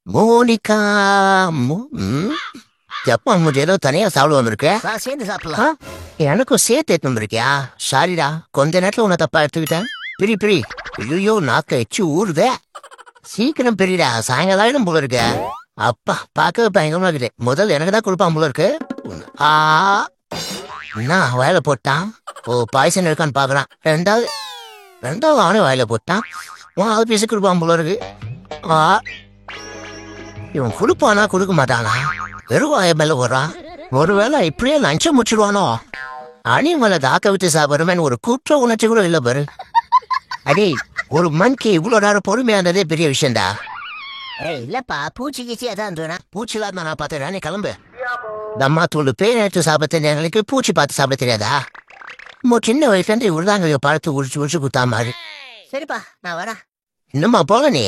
Monica எப்ப அவங்க ஏதோ தனியா சாப்பிட வந்திருக்கு சேர்ந்து சாப்பிடலாம். எனக்கும் சேர்த்து எடுத்து வந்திருக்கியா? சாரிடா, கொஞ்ச நேரத்துல உன்னை தப்பா எடுத்துக்கிட்டேன். பிரி ஐயோ, நாக்க எச்சு ஊறுதே. சீக்கிரம் பிரிடா, சாயங்காலம் ஆயிடும் போல இருக்க. அப்பா பார்க்கவே பயங்கரமா இருக்குது. முதல் எனக்கு தான் கொடுப்பான் போல இருக்கு. ஆ என்ன வயல போட்டான்? ஓ, பாய்சன் இருக்கான்னு பாக்குறான். ரெண்டாவது அவனே வயல போட்டான். அது பேசி கொடுப்பான் போல இருக்கு. இவன் கொடுப்பானா கொடுக்க மாட்டானா? வெறும் வாய மேல வர்றான். ஒருவேளை இப்படியே லஞ்சம் முடிச்சிடுவானோ? அணிமலை தாக்க விட்டு சாப்பிடுறவன் ஒரு குற்ற உணர்ச்சி கூட இல்ல பாரு. அடே, ஒரு மணிக்கு இவ்வளவு நேரம் பொறுமையா இருந்ததே பெரிய விஷயம்டா. இல்லப்பா, பூச்சி கீச்சி அதான் தோணா. பூச்சிலாம் நான் பார்த்தேன். நீ கிளம்பு. தம்மா தூள் பேர் எடுத்து சாப்பிட எங்களுக்கு பூச்சி பார்த்து சாப்பிட தெரியாதா? சின்ன வயசுல இருந்து இவ்வளவுதாங்க பார்த்து உரிச்சு குத்தா மாதிரி. சரிப்பா, நான் வரேன். இன்னுமா போக நீ?